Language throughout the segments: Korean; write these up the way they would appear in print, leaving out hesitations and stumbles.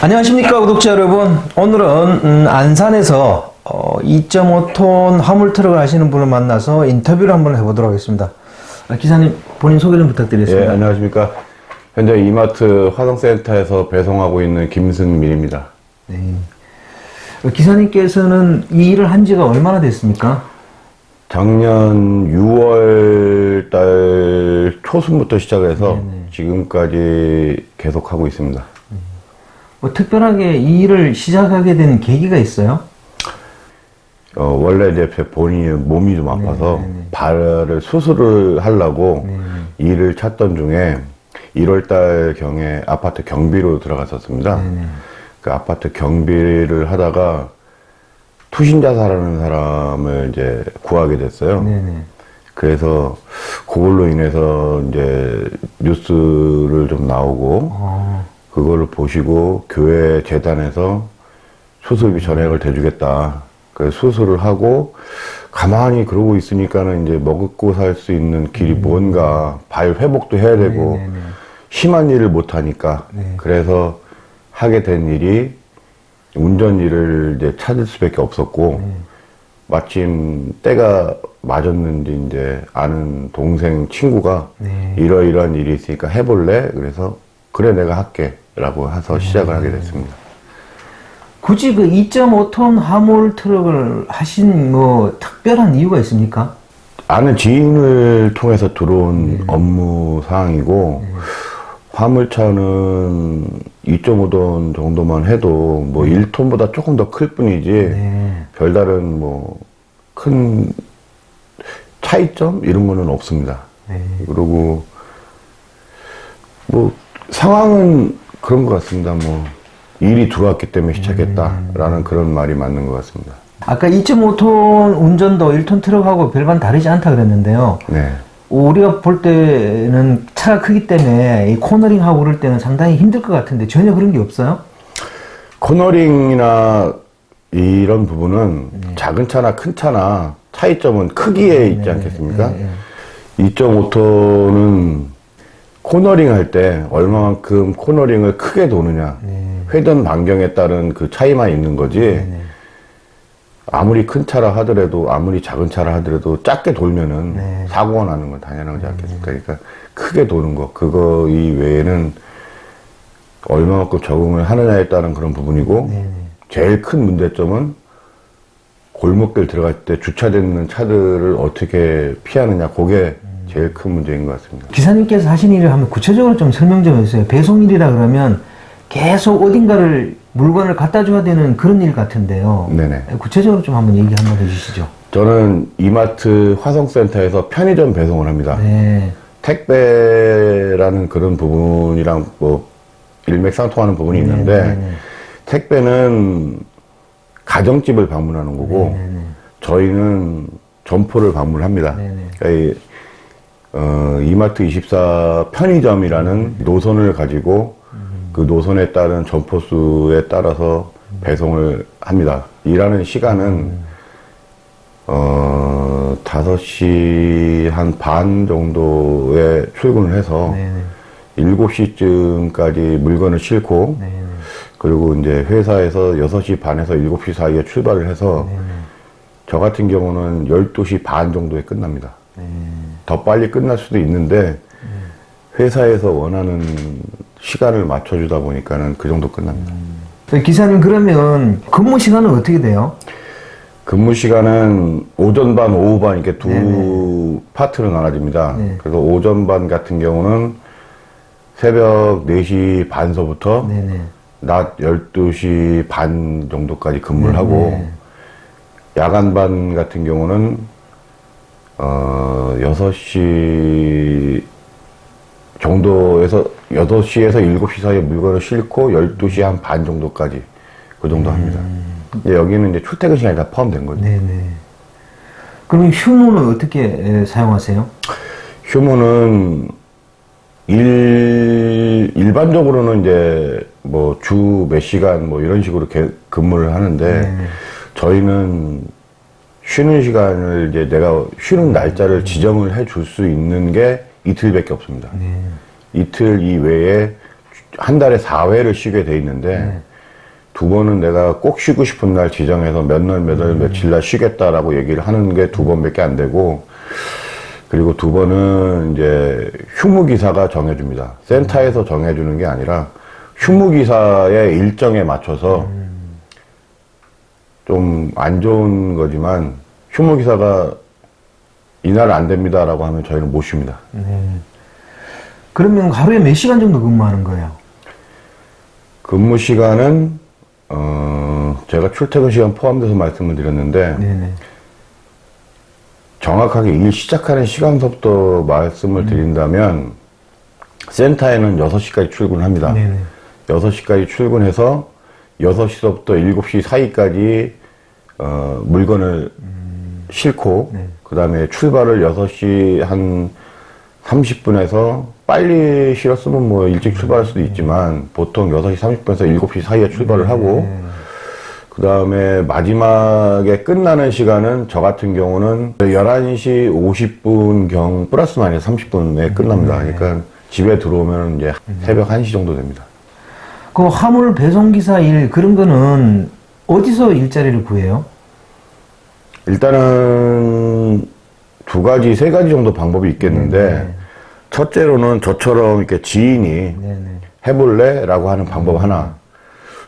안녕하십니까 구독자 여러분. 오늘은 안산에서 2.5톤 화물 트럭을 하시는 분을 만나서 인터뷰를 한번 해보도록 하겠습니다. 기사님 본인 소개 좀 부탁드리겠습니다. 예, 안녕하십니까. 현재 이마트 화성센터에서 배송하고 있는 김승민입니다. 네. 기사님께서는 이 일을 한 지가 얼마나 됐습니까? 작년 6월 달 초순부터 시작해서 지금까지 계속 하고 있습니다. 뭐 특별하게 이 일을 시작하게 된 계기가 있어요? 원래 이제 본인이 몸이 좀 아파서 발을 수술을 하려고 일을 찾던 중에 1월 달 경에 아파트 경비로 들어갔었습니다. 그 아파트 경비를 하다가 투신자사라는 사람을 이제 구하게 됐어요. 그래서 그걸로 인해서 이제 뉴스를 좀 나오고 그거를 보시고 교회 재단에서 수술비 전액을 대주겠다. 그래서 수술을 하고 가만히 그러고 있으니까는 이제 먹고 살 수 있는 길이 뭔가 발 회복도 해야 되고 심한 일을 못 하니까 그래서 하게 된 일이 운전 일을 이제 찾을 수밖에 없었고 마침 때가 맞았는지 이제 아는 동생 친구가 이러이러한 일이 있으니까 해볼래? 그래서 그래 내가 할게 라고 해서 시작을 하게 됐습니다. 굳이 그 2.5톤 화물 트럭을 하신 뭐 특별한 이유가 있습니까? 아는 지인을 통해서 들어온 업무 사항이고 화물차는 2.5톤 정도만 해도 뭐 1톤보다 조금 더 클 뿐이지 별다른 뭐 큰 차이점 이런 거는 없습니다. 그리고 뭐 상황은 그런 것 같습니다. 뭐 일이 들어왔기 때문에 시작했다라는 그런 말이 맞는 것 같습니다. 아까 2.5톤 운전도 1톤 트럭하고 별반 다르지 않다 그랬는데요. 우리가 볼 때는 차가 크기 때문에 이 코너링하고 그럴 때는 상당히 힘들 것 같은데 전혀 그런 게 없어요? 코너링이나 이런 부분은 작은 차나 큰 차나 차이점은 크기에 있지 않겠습니까? 2.5톤은 코너링 할 때 얼마만큼 코너링을 크게 도느냐 회전 반경에 따른 그 차이만 있는 거지 아무리 큰 차라 하더라도 아무리 작은 차라 하더라도 작게 돌면은 사고가 나는 건 당연하지 않겠습니까? 그러니까 크게 도는 거 그거 이외에는 얼마만큼 적응을 하느냐에 따른 그런 부분이고 제일 큰 문제점은 골목길 들어갈 때 주차되는 차들을 어떻게 피하느냐 그게 제일 큰 문제인 것 같습니다. 기사님께서 하신 일을 한번 구체적으로 좀 설명 좀 해주세요. 배송일이라 그러면 계속 어딘가를 물건을 갖다 줘야 되는 그런 일 같은데요. 구체적으로 좀 한번 얘기 한번 해주시죠. 저는 이마트 화성센터에서 편의점 배송을 합니다. 택배라는 그런 부분이랑 뭐 일맥상통하는 부분이 있는데 택배는 가정집을 방문하는 거고 저희는 점포를 방문합니다. 그러니까 이마트 24 편의점이라는 노선을 가지고 그 노선에 따른 점포수에 따라서 배송을 합니다. 일하는 시간은 5시 한 반 정도에 출근을 해서 7시쯤까지 물건을 싣고 그리고 이제 회사에서 6시 반에서 7시 사이에 출발을 해서 저 같은 경우는 12시 반 정도에 끝납니다. 더 빨리 끝날 수도 있는데 회사에서 원하는 시간을 맞춰주다 보니까는 그 정도 끝납니다. 기사님 그러면 근무 시간은 어떻게 돼요? 근무 시간은 오전 반, 오후 반 이렇게 두 파트로 나눠집니다. 그래서 오전 반 같은 경우는 새벽 4시 반서부터 낮 12시 반 정도까지 근무를 하고 야간 반 같은 경우는 6시 정도에서 8시에서 7시 사이에 물건을 싣고 12시 한 반 정도까지 그 정도 합니다. 여기는 이제 출퇴근 시간이 다 포함된 거죠. 그럼 휴무는 어떻게 사용하세요? 휴무는 일반적으로는 이제 뭐 주 몇 시간 뭐 이런 식으로 근무를 하는데 저희는 쉬는 시간을 이제 내가 쉬는 날짜를 지정을 해 줄 수 있는 게 이틀밖에 없습니다. 이틀 이외에 한 달에 4회를 쉬게 돼 있는데 두 번은 내가 꼭 쉬고 싶은 날 지정해서 몇 날, 며칠 날 쉬겠다라고 얘기를 하는 게 두 번밖에 안 되고, 그리고 두 번은 이제 휴무기사가 정해줍니다. 센터에서 정해주는 게 아니라 휴무기사의 일정에 맞춰서 좀 안 좋은 거지만 휴무기사가 이날 안 됩니다라고 하면 저희는 못 쉽니다. 그러면 하루에 몇 시간 정도 근무하는 거예요? 근무 시간은 제가 출퇴근 시간 포함돼서 말씀을 드렸는데 네네. 정확하게 일 시작하는 시간부터 말씀을 드린다면 센터에는 6시까지 출근합니다. 네네. 6시까지 출근해서 6시서부터 7시 사이까지 물건을 싣고 네. 그 다음에 출발을 6시 한 30분에서 빨리 실었으면 뭐 일찍 출발할 수도 있지만 보통 6시 30분에서 7시 사이에 출발을 하고 그 다음에 마지막에 끝나는 시간은 저 같은 경우는 11시 50분 경 플러스 마이너스 30분에 끝납니다. 그러니까 집에 들어오면 이제 새벽 1시 정도 됩니다. 그 화물 배송기사 일 그런 거는 어디서 일자리를 구해요? 일단은 두 가지, 세 가지 정도 방법이 있겠는데 첫째로는 저처럼 이렇게 지인이 네네. 해볼래? 라고 하는 방법 하나.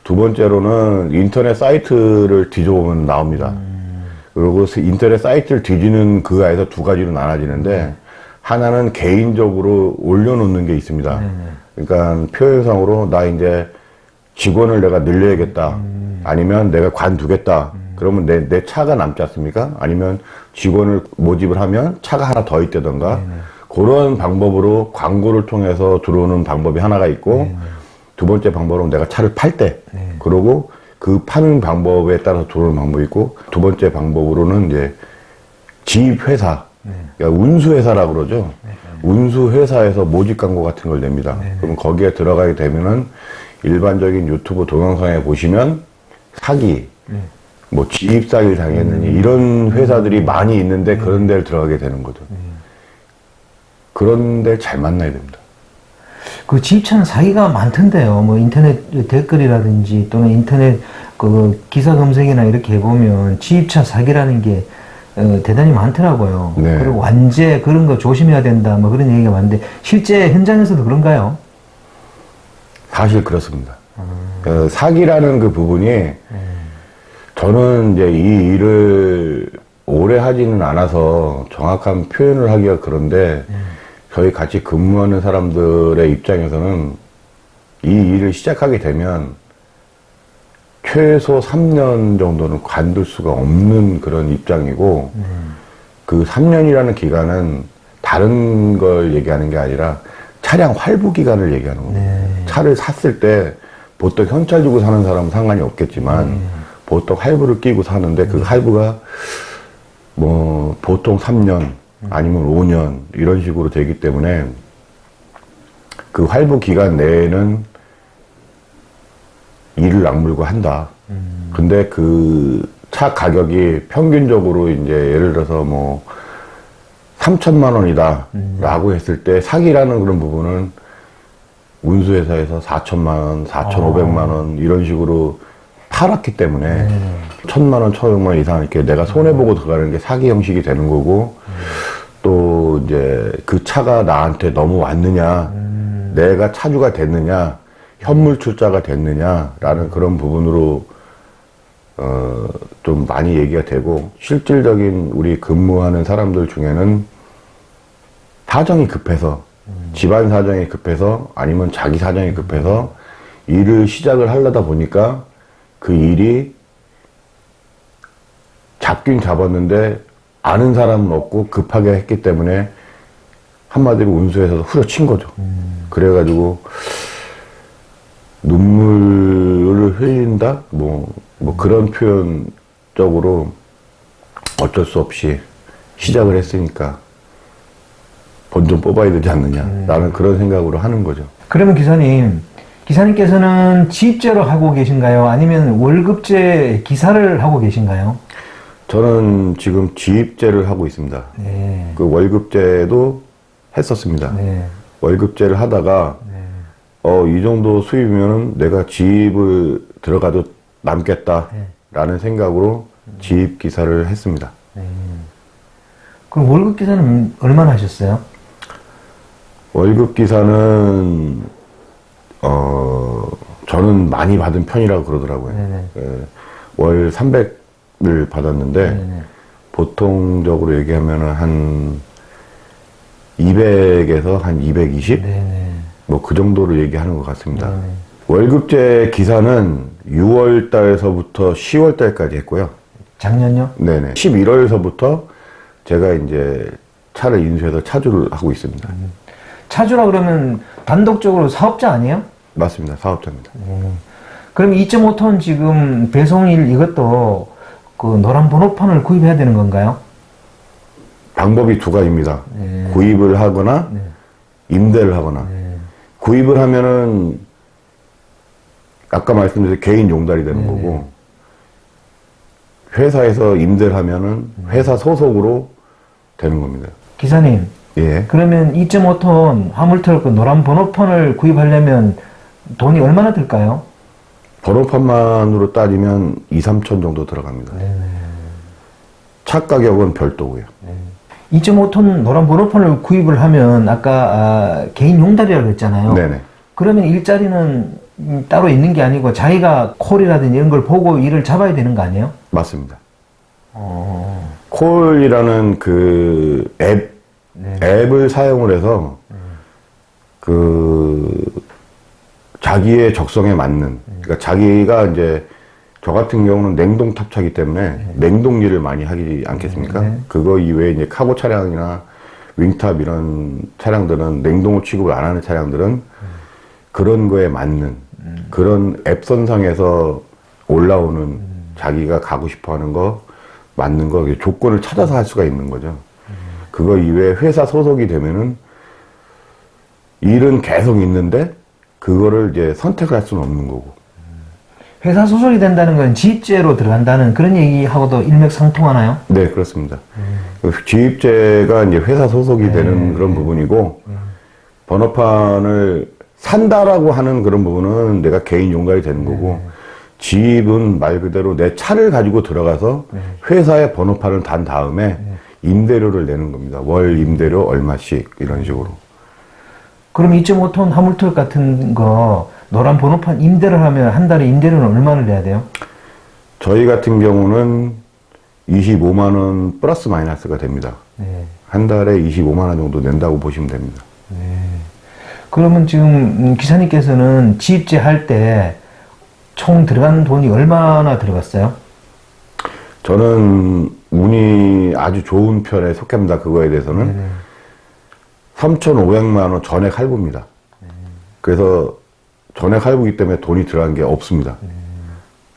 두 번째로는 인터넷 사이트를 뒤져보면 나옵니다. 그리고 인터넷 사이트를 뒤지는 그 안에서 두 가지로 나눠지는데 하나는 개인적으로 올려놓는 게 있습니다. 그러니까 표현상으로 나 이제 직원을 내가 늘려야겠다. 아니면 내가 관두겠다. 그러면 내 차가 남지 않습니까? 아니면 직원을 모집을 하면 차가 하나 더 있다던가 그런 방법으로 광고를 통해서 들어오는 방법이 하나가 있고 두 번째 방법은 내가 차를 팔 때 그러고 그 파는 방법에 따라서 들어오는 방법이 있고 두 번째 방법으로는 이제 지입회사 그러니까 운수회사라고 그러죠. 운수회사에서 모집 광고 같은 걸 냅니다. 그러면 거기에 들어가게 되면은 일반적인 유튜브 동영상에 보시면 사기 뭐 지입사기를 당했느니 이런 회사들이 많이 있는데 그런 데를 들어가게 되는 거죠. 그런 데를 잘 만나야 됩니다. 그 지입차는 사기가 많던데요. 뭐 인터넷 댓글이라든지 또는 인터넷 그 기사 검색이나 이렇게 해보면 지입차 사기라는 게 대단히 많더라고요. 네. 그리고 완제 그런 거 조심해야 된다 뭐 그런 얘기가 많은데 실제 현장에서도 그런가요? 사실 그렇습니다. 사기라는 그 부분이 저는 이제 이 일을 오래 하지는 않아서 정확한 표현을 하기가 그런데 저희 같이 근무하는 사람들의 입장에서는 이 일을 시작하게 되면 최소 3년 정도는 관둘 수가 없는 그런 입장이고 그 3년이라는 기간은 다른 걸 얘기하는 게 아니라 차량 활부 기간을 얘기하는 겁니다. 차를 샀을 때 보통 현찰 주고 사는 사람은 상관이 없겠지만 보통 할부를 끼고 사는데 그 할부가 뭐 보통 3년 아니면 5년 이런 식으로 되기 때문에 그 활부 기간 내에는 일을 악물고 한다. 근데 그 차 가격이 평균적으로 이제 예를 들어서 뭐 3천만 원이다 라고 했을 때 사기라는 그런 부분은 운수회사에서 4천만 원, 4,500만 원 이런 식으로 팔았기 때문에 1,000만 원, 1,500만 원 이상 이렇게 내가 손해보고 들어가는 게 사기 형식이 되는 거고 또 이제 그 차가 나한테 넘어왔느냐 내가 차주가 됐느냐 현물 출자가 됐느냐라는 그런 부분으로 좀 많이 얘기가 되고 실질적인 우리 근무하는 사람들 중에는 사정이 급해서 집안 사정이 급해서 아니면 자기 사정이 급해서 일을 시작을 하려다 보니까 그 일이 잡긴 잡았는데 아는 사람은 없고 급하게 했기 때문에 한마디로 운수에서 후려친 거죠. 그래가지고 눈물을 흘린다? 뭐 그런 표현적으로 어쩔 수 없이 시작을 했으니까 본 좀 뽑아야 되지 않느냐 라는 그런 생각으로 하는 거죠. 그러면 기사님께서는 지입제로 하고 계신가요? 아니면 월급제 기사를 하고 계신가요? 저는 지금 지입제를 하고 있습니다. 네. 그 월급제도 했었습니다. 월급제를 하다가 이 정도 수입이면 내가 지입을 들어가도 남겠다라는 생각으로 지입 기사를 했습니다. 그럼 월급 기사는 얼마나 하셨어요? 월급 기사는 저는 많이 받은 편이라고 그러더라고요. 월 300을 받았는데 보통적으로 얘기하면은 한 200에서 한 220? 뭐 그 정도로 얘기하는 것 같습니다. 월급제 기사는 6월 달서부터 10월 달까지 했고요. 작년요? 네네. 11월서부터 제가 이제 차를 인수해서 차주를 하고 있습니다. 차주라 그러면 단독적으로 사업자 아니에요? 맞습니다. 사업자입니다. 그럼 2.5톤 지금 배송일 이것도 그 노란 번호판을 구입해야 되는 건가요? 방법이 두 가지입니다. 구입을 하거나 임대를 하거나. 구입을 하면은 아까 말씀드린 개인 용달이 되는 거고, 회사에서 임대를 하면은 회사 소속으로 되는 겁니다. 기사님, 예. 그러면 2.5톤 화물트럭 그 노란 번호판을 구입하려면 돈이 얼마나 들까요? 번호판만으로 따지면 2, 3천 정도 들어갑니다. 차 가격은 별도고요. 2.5톤 노란 번호판을 구입을 하면 아까 개인 용달이라고 했잖아요. 네네. 그러면 일자리는 따로 있는 게 아니고 자기가 콜이라든지 이런 걸 보고 일을 잡아야 되는 거 아니에요? 맞습니다. 콜이라는 그 앱을 사용을 해서 그 자기의 적성에 맞는, 그러니까 자기가 이제 저 같은 경우는 냉동 탑차기 때문에 냉동 일을 많이 하지 않겠습니까? 그거 이외에 이제 카고 차량이나 윙탑 이런 차량들은 냉동을 취급을 안 하는 차량들은 그런 거에 맞는 그런 앱선상에서 올라오는 자기가 가고 싶어 하는 거 맞는 거 조건을 찾아서 할 수가 있는 거죠. 그거 이외에 회사 소속이 되면은 일은 계속 있는데 그거를 이제 선택을 할 수는 없는 거고. 회사 소속이 된다는 건 지입제로 들어간다는 그런 얘기하고도 일맥상통하나요? 네, 그렇습니다. 지입제가 이제 회사 소속이 되는 그런 부분이고, 번호판을 산다라고 하는 그런 부분은 내가 개인 용달이 되는 거고, 지입은 말 그대로 내 차를 가지고 들어가서 회사에 번호판을 단 다음에 임대료를 내는 겁니다. 월 임대료 얼마씩 이런 식으로. 그럼 2.5톤 화물트럭 같은 거 노란 번호판 임대를 하면 한 달에 임대료는 얼마나 내야 돼요? 저희 같은 경우는 25만 원 플러스 마이너스가 됩니다. 한 달에 25만 원 정도 낸다고 보시면 됩니다. 그러면 지금 기사님께서는 지입제 할 때 총 들어간 돈이 얼마나 들어갔어요? 저는 운이 아주 좋은 편에 속합니다. 그거에 대해서는 3,500만 원 전액 할부입니다. 그래서 전액 할부이기 때문에 돈이 들어간 게 없습니다.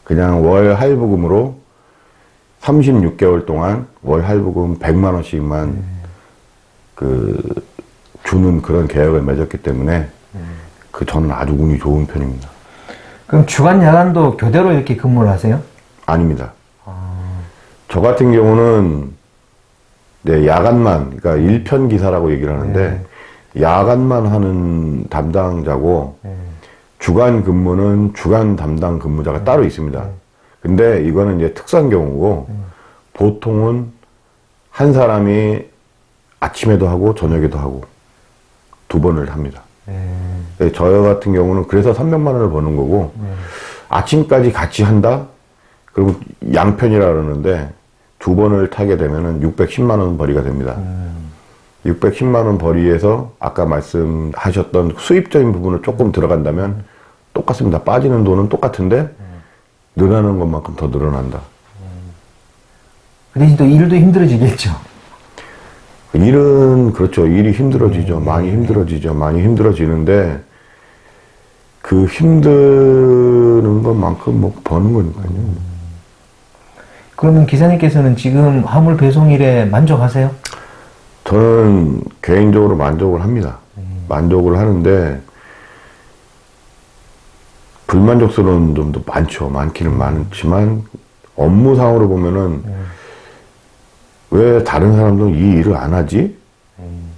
그냥 월 할부금으로 36개월 동안 월 할부금 100만 원씩만 주는 그런 계약을 맺었기 때문에 저는 아주 운이 좋은 편입니다. 그럼 주간 야간도 교대로 이렇게 근무를 하세요? 아닙니다. 저 같은 경우는 야간만, 그러니까 일편 기사라고 얘기를 하는데 야간만 하는 담당자고 주간 근무는 주간 담당 근무자가 따로 있습니다. 근데 이거는 이제 특수한 경우고 보통은 한 사람이 아침에도 하고 저녁에도 하고 두 번을 합니다. 저 같은 경우는 그래서 300만 원을 버는 거고 아침까지 같이 한다? 그리고 양편이라 그러는데 두 번을 타게 되면은 610만 원 벌이가 됩니다. 610만 원 벌이에서 아까 말씀하셨던 수입적인 부분을 조금 들어간다면 똑같습니다. 빠지는 돈은 똑같은데 늘어나는 것만큼 더 늘어난다. 그 대신 또 일도 힘들어지겠죠. 일은 그렇죠. 일이 힘들어지죠. 많이 힘들어지죠. 많이 힘들어지는데 그 힘드는 것만큼 뭐 버는 거니까요. 그러면 기사님께서는 지금 화물 배송일에 만족하세요? 저는 개인적으로 만족을 합니다. 만족을 하는데 불만족스러운 점도 많죠. 많기는 많지만 업무상으로 보면은 왜 다른 사람들은 이 일을 안 하지?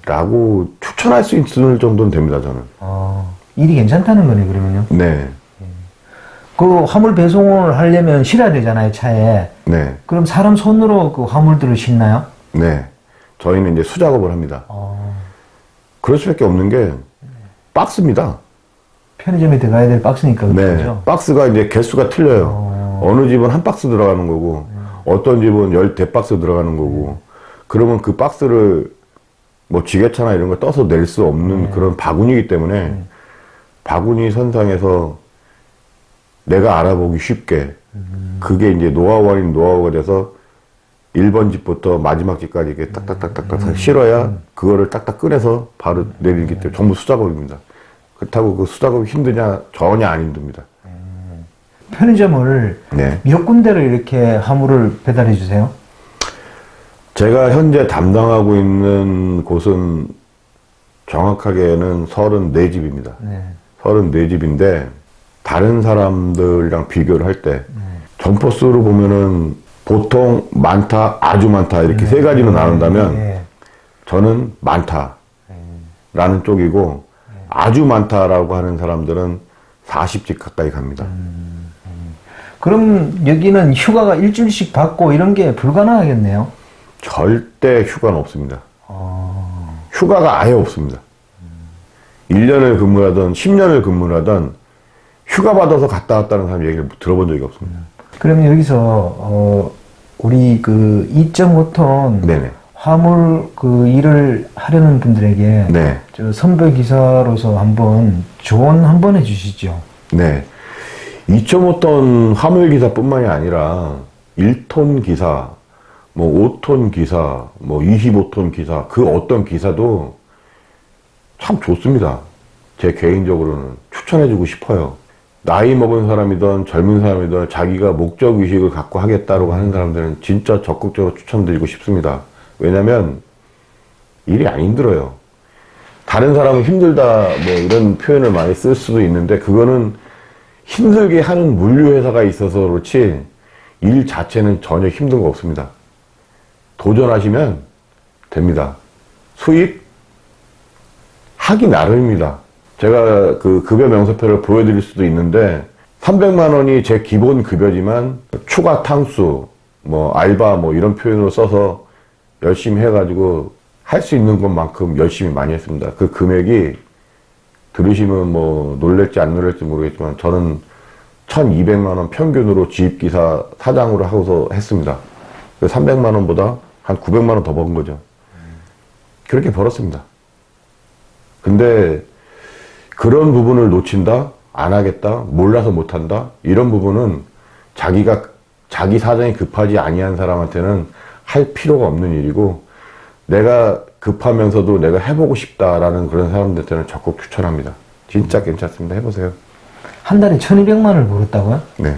라고 추천할 수 있을 정도는 됩니다, 저는. 일이 괜찮다는 거네, 그러면요? 네. 그 화물 배송을 하려면 실어야 되잖아요, 차에. 네. 그럼 사람 손으로 그 화물들을 싣나요? 네. 저희는 이제 수작업을 합니다. 그럴 수밖에 없는 게 박스입니다. 편의점에 들어가야 될 박스니까 네. 그렇죠. 박스가 이제 개수가 틀려요. 어느 집은 한 박스 들어가는 거고, 어떤 집은 10대박스 들어가는 거고, 그러면 그 박스를 뭐 지게차나 이런 걸 떠서 낼 수 없는 그런 바구니이기 때문에 바구니 선상에서 내가 알아보기 쉽게 그게 이제 노하우 아닌 노하우가 돼서 1번 집부터 마지막 집까지 이렇게 딱딱딱딱 실어야 그거를 딱딱 꺼내서 바로 내리기 때문에 전부 수작업입니다. 그렇다고 그 수작업이 힘드냐? 전혀 안 힘듭니다. 편의점을 네. 몇 군데를 이렇게 화물을 배달해 주세요? 제가 현재 담당하고 있는 곳은 정확하게는 34집입니다. 네. 34집인데 다른 사람들이랑 비교를 할 때 점포수로 보면은 보통 많다, 아주 많다 이렇게 세 가지로 나눈다면 네. 저는 많다라는 쪽이고 아주 많다라고 하는 사람들은 40집 가까이 갑니다. 그럼 여기는 휴가가 일주일씩 받고 이런 게 불가능하겠네요. 절대 휴가는 없습니다. 휴가가 아예 없습니다. 1년을 근무하든 10년을 근무하든 휴가 받아서 갔다 왔다는 사람 얘기를 들어본 적이 없습니다. 그러면 여기서 우리 그 2.5톤 네네. 화물 그 일을 하려는 분들에게 네. 저 선배 기사로서 한번 조언 한번 해주시죠. 네. 2.5톤 화물 기사뿐만이 아니라 1톤 기사, 뭐 5톤 기사, 뭐 25톤 기사, 그 어떤 기사도 참 좋습니다. 제 개인적으로는 추천해주고 싶어요. 나이 먹은 사람이든 젊은 사람이든 자기가 목적의식을 갖고 하겠다고 하는 사람들은 진짜 적극적으로 추천드리고 싶습니다. 왜냐면 일이 안 힘들어요. 다른 사람은 힘들다 뭐 이런 표현을 많이 쓸 수도 있는데 그거는 힘들게 하는 물류회사가 있어서 그렇지 일 자체는 전혀 힘든 거 없습니다. 도전하시면 됩니다. 수익 하기 나름입니다. 제가 그 급여 명세표를 보여드릴 수도 있는데 300만 원이 제 기본 급여지만 추가 탕수, 뭐 알바 뭐 이런 표현으로 써서 열심히 해가지고 할 수 있는 것만큼 열심히 많이 했습니다. 그 금액이 들으시면 뭐 놀랄지 안 놀랄지 모르겠지만 저는 1200만 원 평균으로 지입기사 사장으로 하고서 했습니다. 300만 원보다 한 900만 원 더 버는 거죠. 그렇게 벌었습니다. 근데 그런 부분을 놓친다, 안 하겠다, 몰라서 못한다 이런 부분은 자기 사정이 급하지 아니한 사람한테는 할 필요가 없는 일이고 내가 급하면서도 내가 해보고 싶다라는 그런 사람들한테는 적극 추천합니다. 진짜 괜찮습니다. 해보세요. 한 달에 1200만 원을 벌었다고요? 네.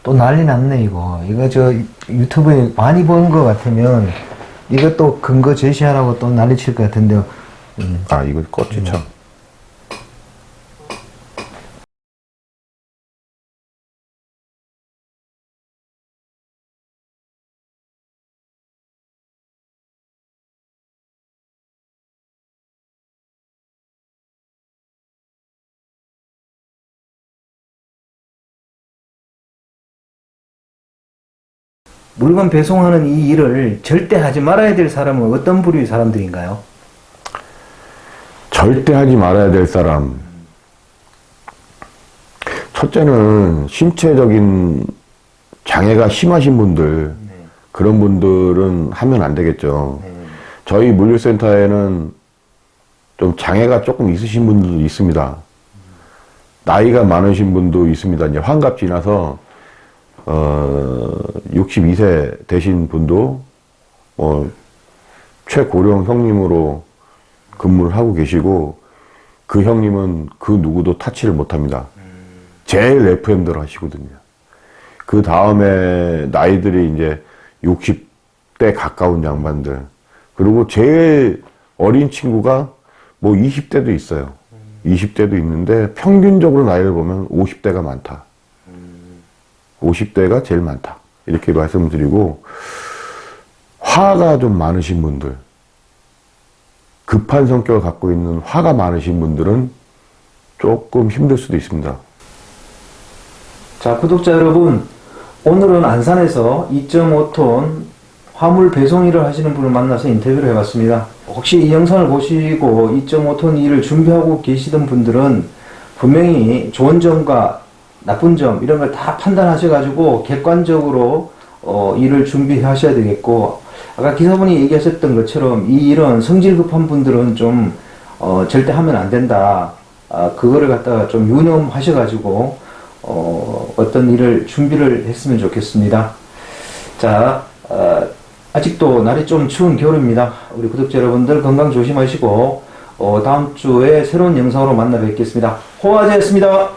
또 난리 났네 이거. 이거 저 유튜브에 많이 본 것 같으면 이것도 근거 제시하라고 또 난리 칠 것 같은데요. 아, 이거 껐지 참. 물건 배송하는 이 일을 절대 하지 말아야 될 사람은 어떤 부류의 사람들인가요? 절대 하지 말아야 될 사람. 첫째는 신체적인 장애가 심하신 분들, 그런 분들은 하면 안 되겠죠. 저희 물류센터에는 좀 장애가 조금 있으신 분들도 있습니다. 나이가 많으신 분도 있습니다. 이제 환갑 지나서 62세 되신 분도 최고령 형님으로 근무를 하고 계시고 그 형님은 그 누구도 타치를 못합니다. 제일 FM대로 하시거든요. 그 다음에 나이들이 이제 60대 가까운 양반들 그리고 제일 어린 친구가 뭐 20대도 있어요. 20대도 있는데 평균적으로 나이를 보면 50대가 많다. 50대가 제일 많다. 이렇게 말씀드리고 화가 좀 많으신 분들 급한 성격을 갖고 있는 화가 많으신 분들은 조금 힘들 수도 있습니다. 자, 구독자 여러분, 오늘은 안산에서 2.5톤 화물 배송 일을 하시는 분을 만나서 인터뷰를 해봤습니다. 혹시 이 영상을 보시고 2.5톤 일을 준비하고 계시던 분들은 분명히 좋은 점과 나쁜 점 이런 걸 다 판단하셔가지고 객관적으로 일을 준비하셔야 되겠고, 아까 기사분이 얘기하셨던 것처럼 이 일은 성질 급한 분들은 좀 절대 하면 안 된다. 그거를 갖다가 좀 유념하셔가지고 어떤 일을 준비를 했으면 좋겠습니다. 자, 아직도 날이 좀 추운 겨울입니다. 우리 구독자 여러분들 건강 조심하시고 다음 주에 새로운 영상으로 만나 뵙겠습니다. 호화제였습니다.